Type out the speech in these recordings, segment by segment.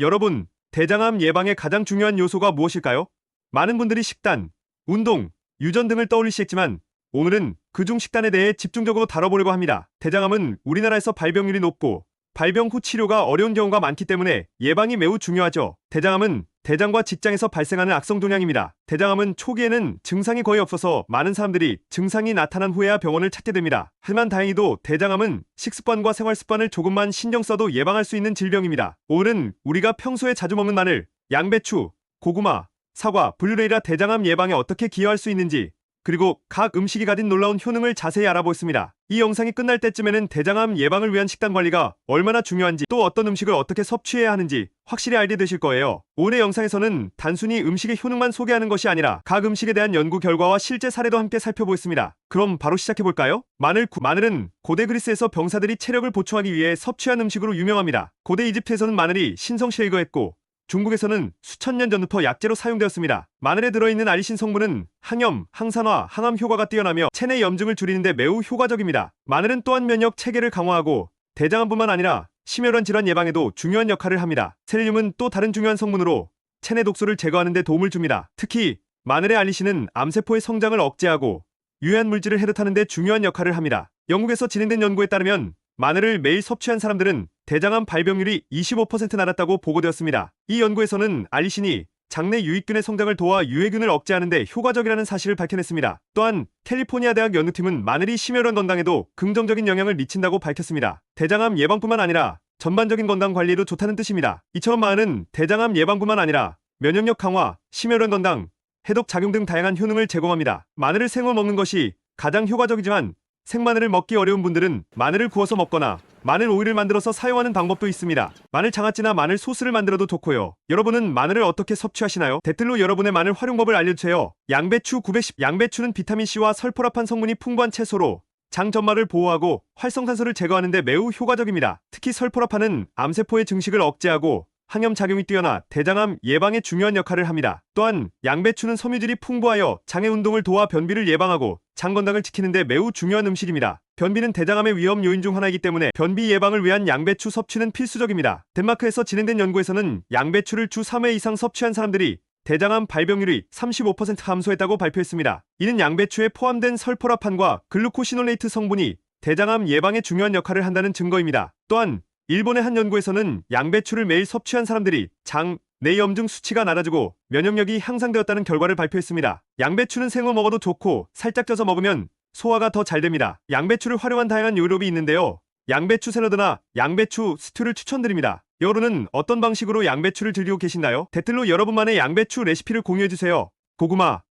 여러분, 대장암 예방의 가장 중요한 요소가 무엇일까요? 많은 분들이 식단, 운동, 유전 등을 떠올리시겠지만 오늘은 그중 식단에 대해 집중적으로 다뤄보려고 합니다. 대장암은 우리나라에서 발병률이 높고 발병 후 치료가 어려운 경우가 많기 때문에 예방이 매우 중요하죠. 대장암은 대장과 직장에서 발생하는 악성 종양입니다. 대장암은 초기에는 증상이 거의 없어서 많은 사람들이 증상이 나타난 후에야 병원을 찾게 됩니다. 하지만 다행히도 대장암은 식습관과 생활습관을 조금만 신경 써도 예방할 수 있는 질병입니다. 오늘은 우리가 평소에 자주 먹는 마늘, 양배추, 고구마, 사과, 블루베리라 대장암 예방에 어떻게 기여할 수 있는지, 그리고 각 음식이 가진 놀라운 효능을 자세히 알아보겠습니다. 이 영상이 끝날 때쯤에는 대장암 예방을 위한 식단 관리가 얼마나 중요한지, 또 어떤 음식을 어떻게 섭취해야 하는지 확실히 알게 되실 거예요. 오늘 영상에서는 단순히 음식의 효능만 소개하는 것이 아니라 각 음식에 대한 연구 결과와 실제 사례도 함께 살펴보겠습니다. 그럼 바로 시작해볼까요? 마늘은 고대 그리스에서 병사들이 체력을 보충하기 위해 섭취한 음식으로 유명합니다. 고대 이집트에서는 마늘이 신성시에 일거했고 중국에서는 수천 년 전부터 약재로 사용되었습니다. 마늘에 들어있는 알리신 성분은 항염, 항산화, 항암 효과가 뛰어나며 체내 염증을 줄이는 데 매우 효과적입니다. 마늘은 또한 면역 체계를 강화하고 대장암뿐만 아니라 심혈관 질환 예방에도 중요한 역할을 합니다. 셀륨은 또 다른 중요한 성분으로 체내 독소를 제거하는 데 도움을 줍니다. 특히 마늘의 알리신은 암세포의 성장을 억제하고 유해한 물질을 해독하는 데 중요한 역할을 합니다. 영국에서 진행된 연구에 따르면 마늘을 매일 섭취한 사람들은 대장암 발병률이 25% 낮았다고 보고되었습니다. 이 연구에서는 알리신이 장내 유익균의 성장을 도와 유해균을 억제하는 데 효과적이라는 사실을 밝혀냈습니다. 또한 캘리포니아 대학 연구팀은 마늘이 심혈관 건강에도 긍정적인 영향을 미친다고 밝혔습니다. 대장암 예방뿐만 아니라 전반적인 건강 관리에도 좋다는 뜻입니다. 이처럼 마늘은 대장암 예방뿐만 아니라 면역력 강화, 심혈관 건강, 해독 작용 등 다양한 효능을 제공합니다. 마늘을 생으로 먹는 것이 가장 효과적이지만 생마늘을 먹기 어려운 분들은 마늘을 구워서 먹거나 마늘 오일을 만들어서 사용하는 방법도 있습니다. 마늘 장아찌나 마늘 소스를 만들어도 좋고요. 여러분은 마늘을 어떻게 섭취하시나요? 댓글로 여러분의 마늘 활용법을 알려주세요. 양배추 910. 양배추는 비타민C와 설포라판 성분이 풍부한 채소로 장 점막을 보호하고 활성산소를 제거하는 데 매우 효과적입니다. 특히 설포라판은 암세포의 증식을 억제하고 항염 작용이 뛰어나 대장암 예방에 중요한 역할을 합니다. 또한 양배추는 섬유질이 풍부하여 장의 운동을 도와 변비를 예방하고 장 건강을 지키는 데 매우 중요한 음식입니다. 변비는 대장암의 위험 요인 중 하나이기 때문에 변비 예방을 위한 양배추 섭취는 필수적입니다. 덴마크에서 진행된 연구에서는 양배추를 주 3회 이상 섭취한 사람들이 대장암 발병률이 35% 감소했다고 발표했습니다. 이는 양배추에 포함된 설포라판과 글루코시놀레이트 성분이 대장암 예방에 중요한 역할을 한다는 증거입니다. 또한 일본의 한 연구에서는 양배추를 매일 섭취한 사람들이 장 내 염증 수치가 낮아지고 면역력이 향상되었다는 결과를 발표했습니다. 양배추는 생으로 먹어도 좋고 살짝 쪄서 먹으면 소화가 더 잘 됩니다. 양배추를 활용한 다양한 요리법이 있는데요. 양배추 샐러드나 양배추 스튜를 추천드립니다. 여러분은 어떤 방식으로 양배추를 즐기고 계신가요? 댓글로 여러분만의 양배추 레시피를 공유해주세요.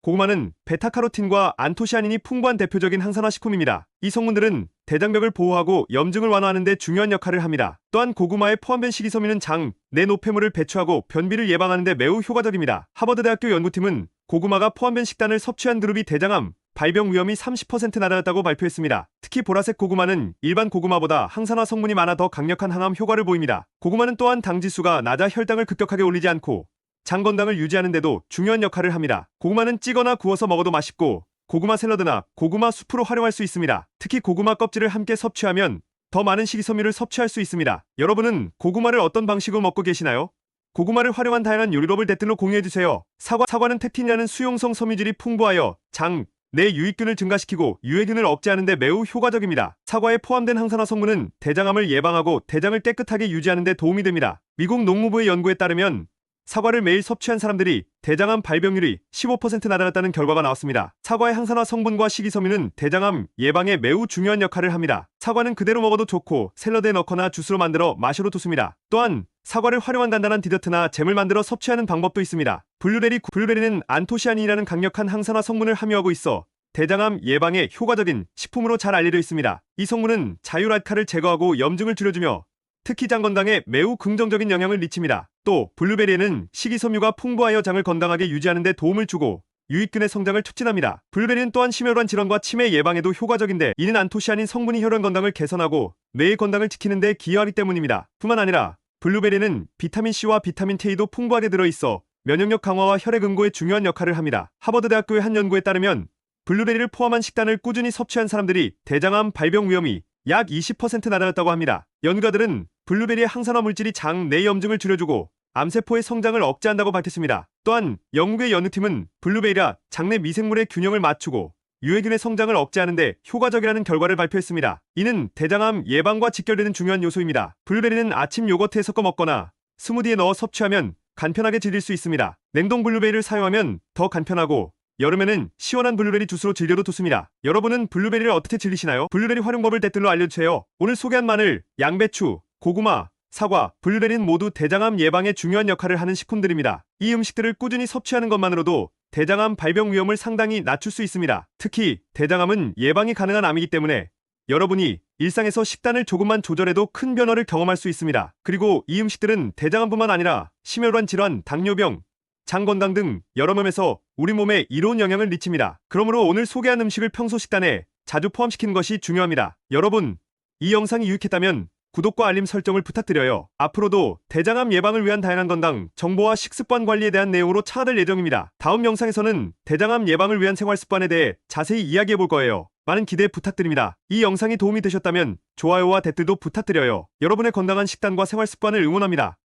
고구마는 베타카로틴과 안토시아닌이 풍부한 대표적인 항산화 식품입니다. 이 성분들은 대장벽을 보호하고 염증을 완화하는 데 중요한 역할을 합니다. 또한 고구마에 포함된 식이섬유는 장 내 노폐물을 배출하고 변비를 예방하는 데 매우 효과적입니다. 하버드대학교 연구팀은 고구마가 포함된 식단을 섭취한 그룹이 대장암 발병 위험이 30% 낮아졌다고 발표했습니다. 특히 보라색 고구마는 일반 고구마보다 항산화 성분이 많아 더 강력한 항암 효과를 보입니다. 고구마는 또한 당지수가 낮아 혈당을 급격하게 올리지 않고 장 건강을 유지하는 데도 중요한 역할을 합니다. 고구마는 찌거나 구워서 먹어도 맛있고 고구마 샐러드나 고구마 수프로 활용할 수 있습니다. 특히 고구마 껍질을 함께 섭취하면 더 많은 식이섬유를 섭취할 수 있습니다. 여러분은 고구마를 어떤 방식으로 먹고 계시나요? 고구마를 활용한 다양한 요리법을 댓글로 공유해주세요. 사과는 텍틴이라는 수용성 섬유질이 풍부하여 장 내 유익균을 증가시키고 유해균을 억제하는 데 매우 효과적입니다. 사과에 포함된 항산화 성분은 대장암을 예방하고 대장을 깨끗하게 유지하는 데 도움이 됩니다. 미국 농무부의 연구에 따르면 사과를 매일 섭취한 사람들이 대장암 발병률이 15% 낮아졌다는 결과가 나왔습니다. 사과의 항산화 성분과 식이섬유는 대장암 예방에 매우 중요한 역할을 합니다. 사과는 그대로 먹어도 좋고 샐러드에 넣거나 주스로 만들어 마셔도 좋습니다. 또한 사과를 활용한 간단한 디저트나 잼을 만들어 섭취하는 방법도 있습니다. 블루베리는 안토시아닌이라는 강력한 항산화 성분을 함유하고 있어 대장암 예방에 효과적인 식품으로 잘 알려져 있습니다. 이 성분은 자유라카를 제거하고 염증을 줄여주며 특히 장 건강에 매우 긍정적인 영향을 미칩니다. 또 블루베리에는 식이섬유가 풍부하여 장을 건강하게 유지하는 데 도움을 주고 유익균의 성장을 촉진합니다. 블루베리는 또한 심혈관 질환과 치매 예방에도 효과적인데 이는 안토시아닌 성분이 혈관 건강을 개선하고 뇌의 건강을 지키는 데 기여하기 때문입니다. 뿐만 아니라 블루베리는 비타민C와 비타민 K도 풍부하게 들어있어 면역력 강화와 혈액 응고에 중요한 역할을 합니다. 하버드대학교의 한 연구에 따르면 블루베리를 포함한 식단을 꾸준히 섭취한 사람들이 대장암 발병 위험이 약 20% 낮아졌다고 합니다. 연구자들은 블루베리의 항산화 물질이 장 내 염증을 줄여주고 암세포의 성장을 억제한다고 밝혔습니다. 또한 영국의 연구팀은 블루베리가 장내 미생물의 균형을 맞추고 유해균의 성장을 억제하는데 효과적이라는 결과를 발표했습니다. 이는 대장암 예방과 직결되는 중요한 요소입니다. 블루베리는 아침 요거트에 섞어 먹거나 스무디에 넣어 섭취하면 간편하게 즐길 수 있습니다. 냉동 블루베리를 사용하면 더 간편하고 여름에는 시원한 블루베리 주스로 즐겨도 좋습니다. 여러분은 블루베리를 어떻게 즐기시나요? 블루베리 활용법을 댓글로 알려주세요. 오늘 소개한 마늘, 양배추, 고구마, 사과, 블루베리는 모두 대장암 예방에 중요한 역할을 하는 식품들입니다. 이 음식들을 꾸준히 섭취하는 것만으로도 대장암 발병 위험을 상당히 낮출 수 있습니다. 특히 대장암은 예방이 가능한 암이기 때문에 여러분이 일상에서 식단을 조금만 조절해도 큰 변화를 경험할 수 있습니다. 그리고 이 음식들은 대장암뿐만 아니라 심혈관 질환, 당뇨병, 장 건강 등 여러 면에서 우리 몸에 이로운 영향을 미칩니다. 그러므로 오늘 소개한 음식을 평소 식단에 자주 포함시키는 것이 중요합니다. 여러분, 이 영상이 유익했다면 구독과 알림 설정을 부탁드려요. 앞으로도 대장암 예방을 위한 다양한 건강 정보와 식습관 관리에 대한 내용으로 찾아들 예정입니다. 다음 영상에서는 대장암 예방을 위한 생활습관에 대해 자세히 이야기해 볼 거예요. 많은 기대 부탁드립니다. 이 영상이 도움이 되셨다면 좋아요와 댓글도 부탁드려요. 여러분의 건강한 식단과 생활습관을 응원합니다.